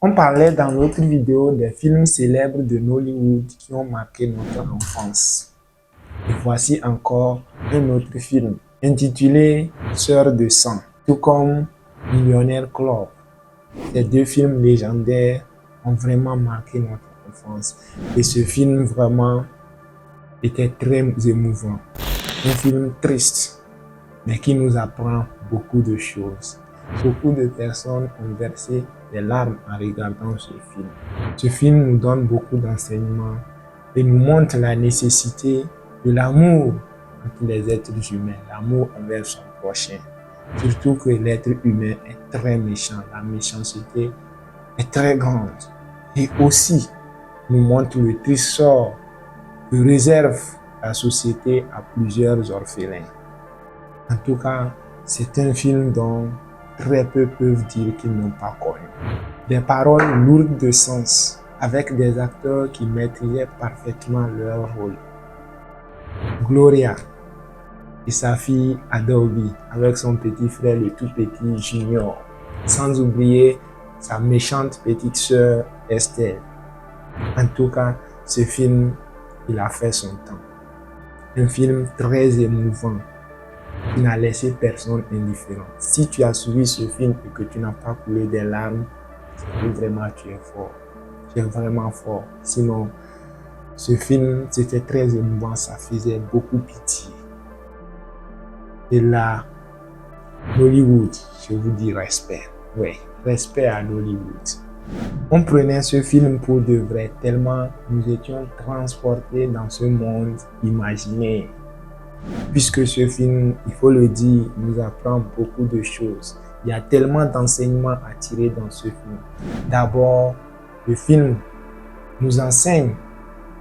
On parlait dans l'autre vidéo des films célèbres de Nollywood qui ont marqué notre enfance. Et voici encore un autre film intitulé Sœur de sang, tout comme Millionnaire Club. Ces deux films légendaires ont vraiment marqué notre enfance. Et ce film vraiment était très émouvant. Un film triste, mais qui nous apprend beaucoup de choses. Beaucoup de personnes ont versé des larmes en regardant ce film. Ce film nous donne beaucoup d'enseignements et nous montre la nécessité de l'amour entre les êtres humains, l'amour envers son prochain. Surtout que l'être humain est très méchant, la méchanceté est très grande. Et aussi, nous montre le triste sort que réserve la société à plusieurs orphelins. En tout cas, c'est un film dont très peu peuvent dire qu'ils n'ont pas connu. Des paroles lourdes de sens, avec des acteurs qui maîtrisaient parfaitement leur rôle. Gloria et sa fille Adobe, avec son petit frère le tout petit Junior, sans oublier sa méchante petite sœur Estelle. En tout cas, ce film, il a fait son temps. Un film très émouvant, qui n'a laissé personne indifférent. Si tu as suivi ce film et que tu n'as pas coulé des larmes, c'est que vraiment tu es fort. Tu es vraiment fort. Sinon, ce film, c'était très émouvant, ça faisait beaucoup pitié. Et là, Nollywood, je vous dis respect. Oui, respect à Nollywood. On prenait ce film pour de vrai, tellement nous étions transportés dans ce monde imaginaire. Puisque ce film, il faut le dire, nous apprend beaucoup de choses. Il y a tellement d'enseignements à tirer dans ce film. D'abord, le film nous enseigne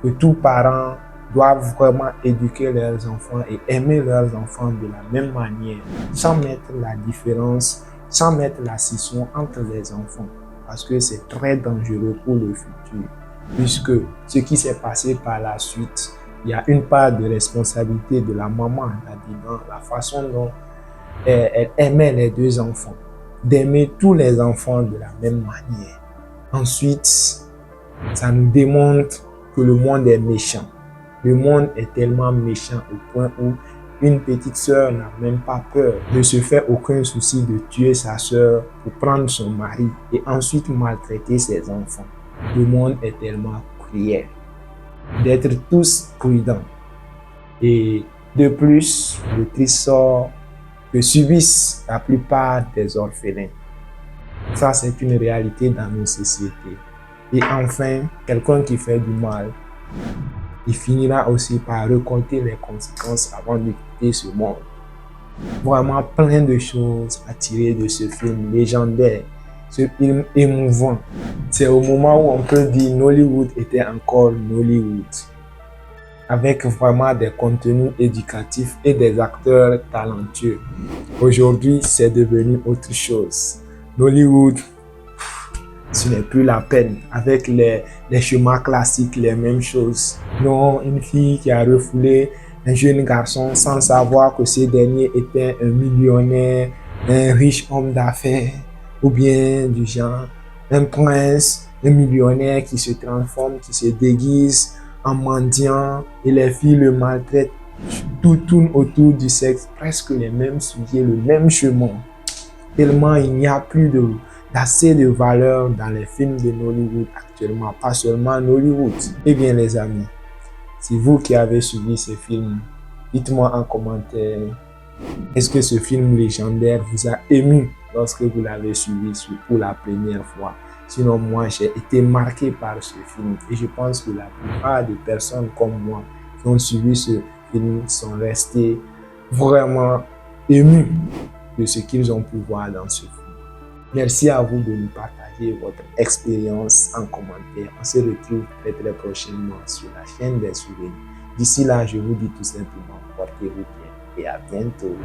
que tous parents doivent vraiment éduquer leurs enfants et aimer leurs enfants de la même manière, sans mettre la différence, sans mettre la scission entre les enfants. Parce que c'est très dangereux pour le futur. Puisque ce qui s'est passé par la suite, il y a une part de responsabilité de la maman là-dedans, la façon dont elle aimait les deux enfants, d'aimer tous les enfants de la même manière. Ensuite, ça nous démontre que le monde est méchant. Le monde est tellement méchant au point où une petite sœur n'a même pas peur, ne se fait aucun souci de tuer sa sœur pour prendre son mari et ensuite maltraiter ses enfants. Le monde est tellement cruel. D'être tous prudents. Et de plus, le triste sort que subissent la plupart des orphelins. Ça, c'est une réalité dans nos sociétés. Et enfin, quelqu'un qui fait du mal, il finira aussi par récolter les conséquences avant de quitter ce monde. Vraiment plein de choses à tirer de ce film légendaire, ce film émouvant. C'est au moment où on peut dire Nollywood était encore Nollywood, avec vraiment des contenus éducatifs et des acteurs talentueux. Aujourd'hui, c'est devenu autre chose. Nollywood, ce n'est plus la peine, avec les chemins classiques, les mêmes choses. Non, une fille qui a refoulé un jeune garçon sans savoir que ce dernier était un millionnaire, un riche homme d'affaires, ou bien du genre un prince, un millionnaire qui se transforme, qui se déguise en mendiant et les filles le maltraitent. Tout tourne autour du sexe, presque les mêmes sujets, le même chemin. Tellement il n'y a plus d'assez de valeur dans les films de Nollywood actuellement, pas seulement Nollywood. Eh bien les amis, c'est vous qui avez suivi ce film. Dites-moi en commentaire, est-ce que ce film légendaire vous a ému lorsque vous l'avez suivi pour la première fois? Sinon, moi, j'ai été marqué par ce film et je pense que la plupart des personnes comme moi qui ont suivi ce film sont restés vraiment émus de ce qu'ils ont pu voir dans ce film. Merci à vous de nous partager votre expérience en commentaire. On se retrouve très très prochainement sur la chaîne des souvenirs. D'ici là, je vous dis tout simplement, portez-vous bien et à bientôt.